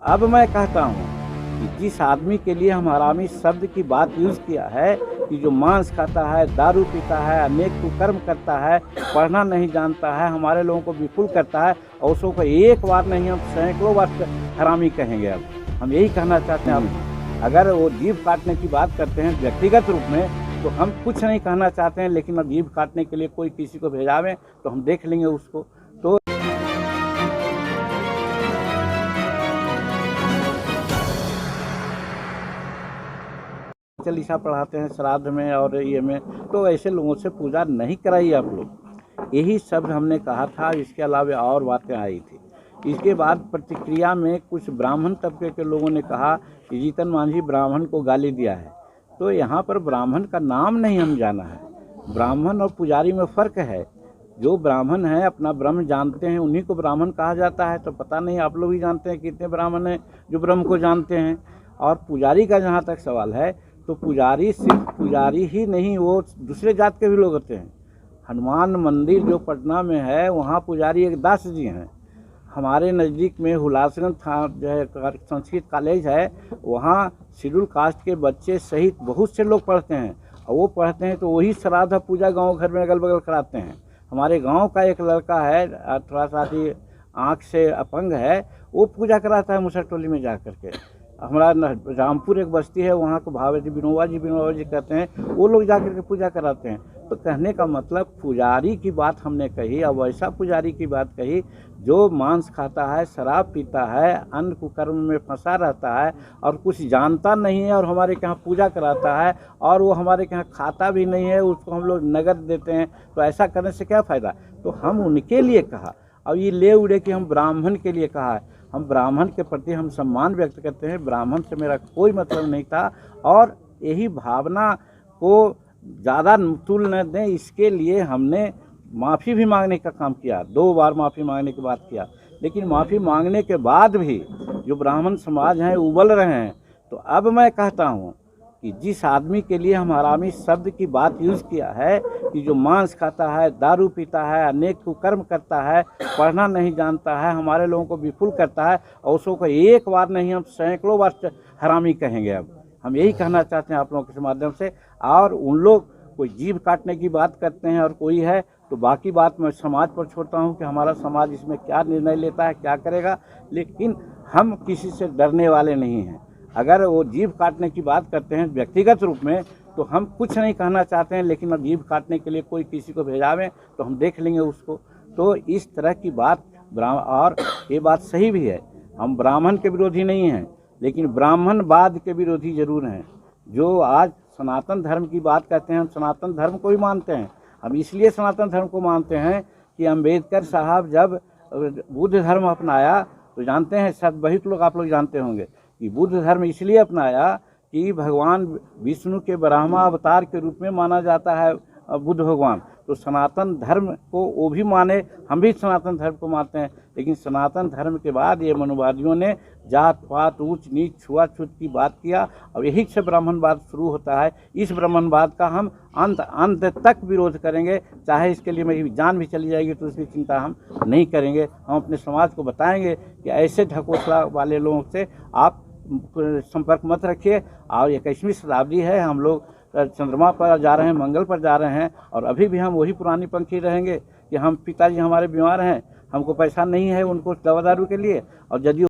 अब मैं कहता हूँ कि जिस आदमी के लिए हम हरामी शब्द की बात यूज़ किया है कि जो मांस खाता है, दारू पीता है, अनेक कुकर्म करता है, पढ़ना नहीं जानता है, हमारे लोगों को विफुल करता है, और उसको एक बार नहीं हम सैकड़ों बार हरामी कहेंगे। अब हम यही कहना चाहते हैं। अब अगर वो जीभ काटने की बात करते हैं व्यक्तिगत रूप में, तो हम कुछ नहीं कहना चाहते हैं, लेकिन अब जीभ काटने के लिए कोई किसी को भेजावे तो हम देख लेंगे उसको। तो चालीसा पढ़ाते हैं श्राद्ध में और ये में, तो ऐसे लोगों से पूजा नहीं कराइए आप लोग। यही शब्द हमने कहा था। इसके अलावा और बातें आई थी। इसके बाद प्रतिक्रिया में कुछ ब्राह्मण तबके के लोगों ने कहा कि जीतन मांझी ब्राह्मण को गाली दिया है। तो यहाँ पर ब्राह्मण का नाम नहीं हम जाना है। ब्राह्मण और पुजारी में फ़र्क है। जो ब्राह्मण हैं अपना ब्रह्म जानते हैं, उन्हीं को ब्राह्मण कहा जाता है। तो पता नहीं आप लोग ही जानते हैं कितने ब्राह्मण हैं जो ब्रह्म को जानते हैं। और पुजारी का जहाँ तक सवाल है, तो पुजारी सिर्फ पुजारी ही नहीं, वो दूसरे जात के भी लोग होते हैं। हनुमान मंदिर जो पटना में है, वहाँ पुजारी एक दास जी हैं। हमारे नज़दीक में हुलासगंज था जो है संस्कृत कॉलेज है, वहाँ शेड्यूल कास्ट के बच्चे सहित बहुत से लोग पढ़ते हैं। और वो पढ़ते हैं तो वही श्राद्ध पूजा गांव घर में अगल बगल कराते हैं। हमारे गांव का एक लड़का है, थोड़ा सा आँख से अपंग है, वो पूजा कराता है मुसर टोली में जा कर के। हमारा रामपुर एक बस्ती है, वहाँ को भावेजी विनोबा जी कहते हैं, वो लोग जाकर के पूजा कराते हैं। तो कहने का मतलब पुजारी की बात हमने कही, और वैसा पुजारी की बात कही जो मांस खाता है, शराब पीता है, अन्न कुकर्म में फंसा रहता है और कुछ जानता नहीं है, और हमारे यहाँ पूजा कराता है, और वो हमारे यहाँ खाता भी नहीं है, उसको हम लोग नगद देते हैं। तो ऐसा करने से क्या फ़ायदा। तो हम उनके लिए कहा। अब ये ले उड़े कि हम ब्राह्मण के लिए कहा है। हम ब्राह्मण के प्रति हम सम्मान व्यक्त करते हैं। ब्राह्मण से मेरा कोई मतलब नहीं था, और यही भावना को ज़्यादा तुल न दें, इसके लिए हमने माफ़ी भी मांगने का काम किया। 2 बार माफ़ी मांगने की बात किया। लेकिन माफ़ी मांगने के बाद भी जो ब्राह्मण समाज हैं उबल रहे हैं। तो अब मैं कहता हूँ कि जिस आदमी के लिए हम हरामी शब्द की बात यूज़ किया है कि जो मांस खाता है, दारू पीता है, अनेक कुकर्म करता है, पढ़ना नहीं जानता है, हमारे लोगों को विफुल करता है, और उसको एक बार नहीं हम सैकड़ों बार हरामी कहेंगे। अब हम यही कहना चाहते हैं आप लोगों के माध्यम से। और उन लोग कोई जीभ काटने की बात करते हैं और कोई है, तो बाकी बात मैं समाज पर छोड़ता हूँ कि हमारा समाज इसमें क्या निर्णय लेता है, क्या करेगा। लेकिन हम किसी से डरने वाले नहीं हैं। अगर वो जीभ काटने की बात करते हैं व्यक्तिगत रूप में, तो हम कुछ नहीं कहना चाहते हैं, लेकिन अब जीभ काटने के लिए कोई किसी को भेजावें तो हम देख लेंगे उसको। तो इस तरह की बात और ये बात सही भी है। हम ब्राह्मण के विरोधी नहीं हैं, लेकिन ब्राह्मणवाद के विरोधी जरूर हैं। जो आज सनातन धर्म की बात कहते हैं, हम सनातन धर्म को ही मानते हैं। हम इसलिए सनातन धर्म को मानते हैं कि अम्बेडकर साहब जब बुद्ध धर्म अपनाया, तो जानते हैं सब बहुत लोग आप लोग जानते होंगे कि बुद्ध धर्म इसलिए अपनाया कि भगवान विष्णु के ब्रह्मा अवतार के रूप में माना जाता है बुद्ध भगवान। तो सनातन धर्म को वो भी माने, हम भी सनातन धर्म को मानते हैं। लेकिन सनातन धर्म के बाद ये मनुवादियों ने जात पात, ऊंच नीच, छुआछूत की बात किया, और यही से ब्राह्मणवाद शुरू होता है। इस ब्राह्मणवाद का हम अंत तक विरोध करेंगे, चाहे इसके लिए मेरी जान भी चली जाएगी तो उसकी चिंता हम नहीं करेंगे। हम अपने समाज को बताएंगे कि ऐसे ढकोसला वाले लोगों से आप संपर्क मत रखिए। और 21वीं शताब्दी है, हम लोग चंद्रमा पर जा रहे हैं, मंगल पर जा रहे हैं, और अभी भी हम वही पुरानी पंक्ति रहेंगे कि हम पिताजी हमारे बीमार हैं, हमको पैसा नहीं है उनको दवा दारू के लिए, और यदि